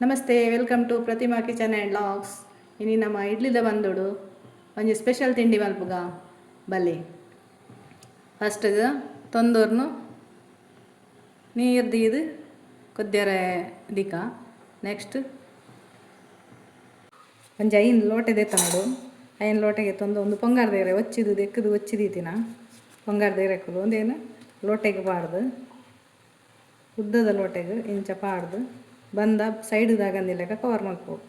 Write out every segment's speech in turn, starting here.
ನಮಸ್ತೆ, welcome to Prathima kitchen and logs. ಇನ್ನು ನಮ್ಮ ಇಡ್ಲಿದ ಬಂದೋಡು ಒಂಜಿ ಸ್ಪೆಷಲ್ ತಿಂಡಿ ಮಲ್ಪುಗ ಬಲೆ. ಫಸ್ಟ್ ತೊಂದೂರ್ನು ನೀರು ದೀದು ಕೊದ್ದಿಯರೆ ದಿಕ್ಕ. ನೆಕ್ಸ್ಟ್ ಒಂಜಿ 5 ಲೋಟೆ ದೆತ್ತನೋಡು. 5 ಲೋಟೆಗೆ ಒಂದು ಪೊಂಗಾರ ದೇರೆ ಒಚ್ಚಿದು ದೆಕ್ಕದು ಒಚ್ಚಿದೀತಿನ ಪೊಂಗಾರ ದೇರೆಕ್ಕಲು ಒಂದೇನು ಲೋಟೆಗೆ ಪಾಡ್ದು ಉದ್ದದ ಲೋಟೆಗೆ ಇಂಚ ಪಾಡ್ದು ಬಂದ ಸೈಡ್ದಾಗಂದಿಲ್ಲಕ ಕವರ್ ಮಲ್ಪೋಡು.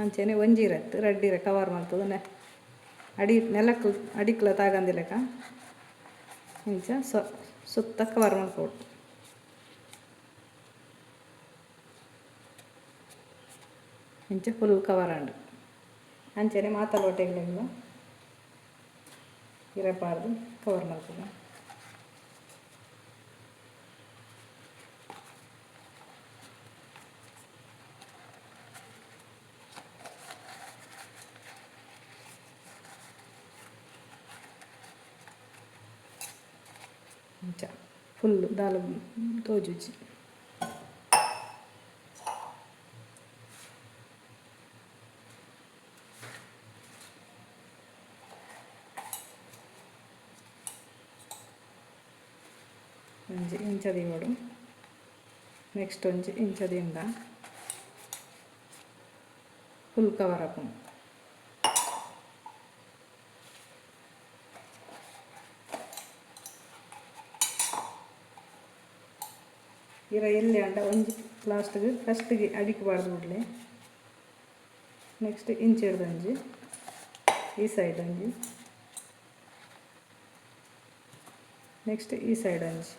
ಅಂಚೆನೆ ಒಂಜಿರತ್ತು ರಡ್ಡಿರ ಕವರ್ ಮಲ್ತದು ನೆಲಕ್ಕೆ ಅಡಿಕ್ಲ ತಾಗಂದಿಲ್ಲಕ ಇಂಚ ಸುತ್ತ ಕವರ್ ಮಲ್ಪೋಡು. ಇಂಚ ಫುಲ್ ಕವರ್ ಅಂಡು ಅಂಚೆನೆ ಮಾತ ಲೋಟೆಗಳೆಲ್ಲ ಇರಪಾರ್ದು ಕವರ್ ಮಲ್ಪೋಡು. ಇಂಚ ಫುಲ್ಲು ದಾಲು ತೋಜುಜಿ. ಒಂಜಿ ಇಂಚದಿ ಓಡು. ನೆಕ್ಸ್ಟ್ ಒಂಜಿ ಇಂಚದಿಂದ ಫುಲ್ ಕವರ್ ಹಾಕೋಣ. ಇರ ಎಲ್ಲಿ ಅಂಡ ಒಂಜಿ ಲಾಸ್ಟ್ಗೆ ಫಸ್ಟಿಗೆ ಅಡಿಕಬಾರ್ದು ಬಿಡಲಿ. ನೆಕ್ಸ್ಟ್ ಇಂಚಿಡ್ದಂಜಿ ಈ ಸೈಡ್ ಒಂಜಿ, ನೆಕ್ಸ್ಟ್ ಈ ಸೈಡ್ ಒಂಜಿ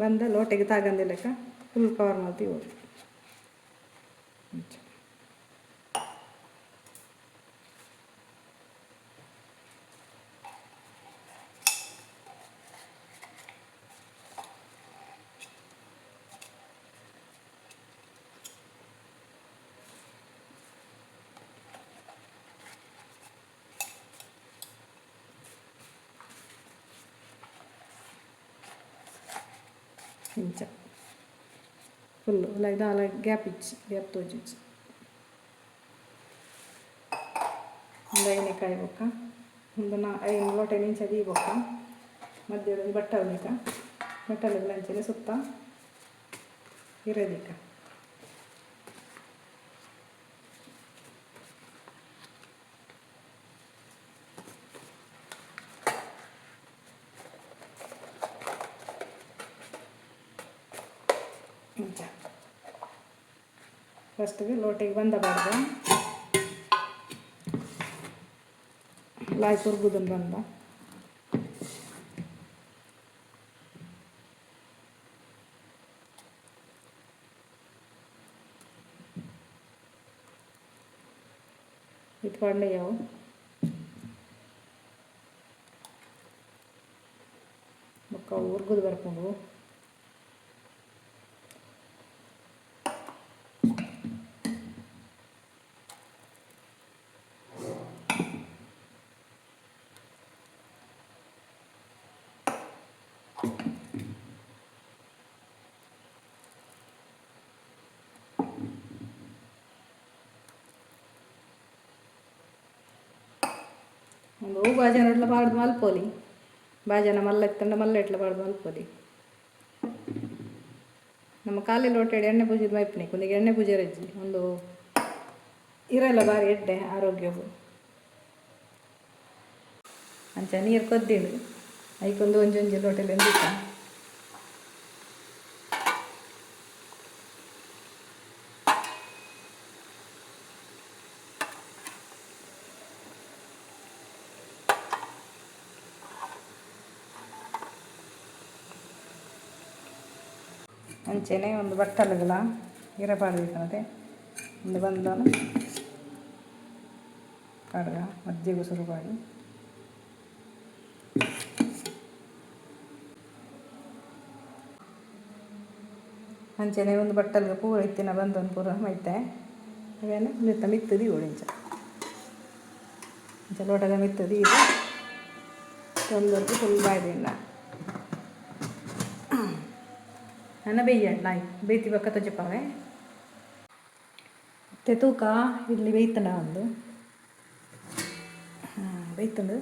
ಬಂದ ಲೋಟೆಗೆ ತಾಗಂದಿಲ್ಲಕ ಫುಲ್ ಕವರ್ ಮಾಡ್ತೀವಿ ಹೋಗಿ. ಇಂಚ ಫುಲ್ಲು ದಾಲ ಗ್ಯಾಪ್ ಇಚ್ಚಿ ಗ್ಯಾಪ್ ತೋಜಿಚ್ಚಿ ಒಂದು 5 ಕಾಯಿ ಬೊಕ್ಕ ಒಂದು 5 ಲೋಟೆ ಇಂಚ ದೀ ಬೊಕ್ಕ ಮಧ್ಯದ ಬಟ್ಟಲಿಕ ಬಟ್ಟಲಿಗೆ ಅಂಚನೆ ಸುತ್ತ ಇರದಿಕ. ಇಂಚ ಫಸ್ಟಿಗೆ ಲೋಟೆಗೆ ಬಂದ ಬಾರ್ದ ಲಾಯ್ ತುರ್ಗುದನ್ನು ಬಂದ ಇಟ್ಕೊಂಡೆ ಯಾವು ಬೊಕ್ಕ ಉರ್ಗುದು ಬರ್ಕೊಂಡು ಒಂದು ಬಾಜನ ಎಟ್ಲ ಪಾಡ್ದು ಮಲ್ಪೋಲಿ. ಬಾಜನ ಮಲ್ಲ ಎತ್ತಂಡ ಮಲ್ಲ ಎಟ್ಲ ಪಾಡ್ದು ಮಲ್ಪೋಲಿ. ನಮ್ಮ ಕಾಲಿ ಲೋಟೆಡ್ ಎಣ್ಣೆ ಪೂಜಿದ ಮೈಪ್ನಿ ಕುಂದಿಗೆ ಎಣ್ಣೆ ಪೂಜೆ ರಜ್ಜಿ ಒಂದು ಇರಲ್ಲ ಬಾರಿ ಎಡ್ಡೆ ಆರೋಗ್ಯವು. ಅಂಚ ನೀರು ಕೊದ್ದಿಡು ಐಕೊಂದು ಒಂಜೊಂಜಿ ಲೋಟೆಲಿ ಎಂದಿಕ್ಕ ಅಂಚೆನೆ ಒಂದು ಬಟ್ಟಲುಗಳ ಇರಪಾಡಬೇಕಂತೆ ಒಂದು ಬಂದನು ಕಡ್ಗ ಮಜ್ಜಿಗೆ ಸುರುಪಾಡಿ ಅಂಚೆನೆ ಒಂದು ಬಟ್ಟಲ್ಗೆ ಪೂರ ಇತ್ತಿನ ಬಂದನು ಪೂರ ಮೈತೆ ಅವೇನು ಮಿತ್ತ ಮಿತ್ತದಿ ಓಡಿಂಚ ಇಂಚ ಲೋಟದ ಮಿತ್ತದಿ ಇದು ತೊಂದರ್ದು ಫುಲ್ ಬಾಯ್ದಿಲ್ಲ ನನ್ನ ಬೇಯ್ಯ ಲಾಯ್ ಬೇಯ್ತಿ ಬಕ್ಕ ತೊಜ್ಜಪಾವೆ ತೂಕ ಇಲ್ಲಿ ಬೇಯ್ತಂಡ ಒಂದು ಬೇಯ್ತಂಡು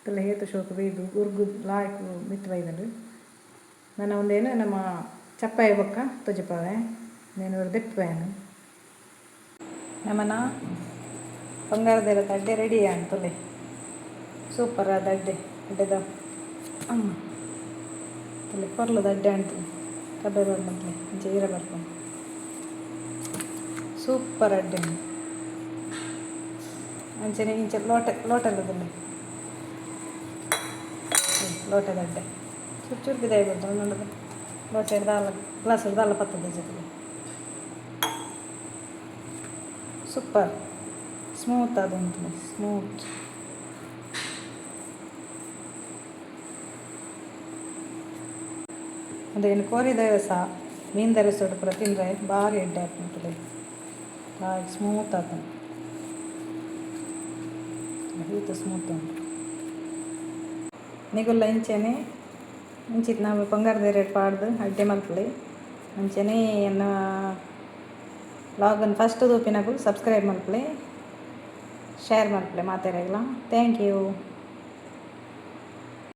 ಎಲ್ಲ ಹೇತು ಶೋಕು ಬೇಯ್ದು ಉರ್ಗು ಲಾಯ್ಕು ಮಿತ್ತು ಬೈದಂಡು ನಾನು ಒಂದೇನು ನಮ್ಮ ಚಪ್ಪಾಯಿ ಬೊಕ್ಕ ತೊಜಪಾವೆ నేను ದೆಪ್ಪೇನು ನಮ್ಮನ ಬಂಗಾರದೆಲ್ಲ ಅಡ್ಡೆ ರೆಡಿ ಅಂತಲೇ ಸೂಪರ್ ಆದ ಅಡ್ಡೆದ ತಲೆ ಕೊರ್ಲದ ಅಡ್ಡೆ ಅಂತು ಕಬ್ಬೆ ಬಂದಂತಲೇ ಮುಂಚೆ ಈರ ಬರ್ಕೊಂಡು ಸೂಪರ್ ಅಡ್ಡೆ ಅಂಚನೆ ಇಂಚೆ ಲೋಟಲ್ಲದಲ್ಲಿ ಲೋಟದ ಅಡ್ಡೆ ಚೂರು ಬಿದ್ದಾಯಿ ಬಂತು ನೋಡೋದು ಲೋಟ ಹಿಡ್ದಾಲ ಗ್ಲಾಸ್ ಹಿಡ್ದಾಲ ಪತ್ತದ ಜೊತೆಗೆ ಸೂಪರ್ ಸ್ಮೂತ್ ಅದಂತಲೇ ಸ್ಮೂತ್ ಅದೇನು ಕೋರಿದ ಸಹ ಮೀನು ಧರಿಸೋಡು ಪುರ ತಿಂದರೆ ಭಾರಿ ಎಡ್ಡೆ ಆಗ್ತದೆ ಸ್ಮೂತ್ ಆಗ್ತದೆ ಹೀತು ಸ್ಮೂತ್ ಉಂಟು ನಿಗುಲ್ಲ ಇಂಚೆನೆ ಇಂಚಿತ್ತು ನಾವು ಬಂಗಾರದ ರೇಟ್ ಪಾಡ್ದು ಅಡ್ಡೆ ಮಲ್ಪಲಿ ಅಂಚೆನೆ ಎನ್ನ ಲಾಗನ್ ಫಸ್ಟ್ ದೂಪಿನಾಗು ಸಬ್ಸ್ಕ್ರೈಬ್ ಮಲ್ಪಲಿ ಶೇರ್ ಮಲ್ಪಲಿ ಮಾತಾಡಲ್ಲ ಥ್ಯಾಂಕ್ ಯು.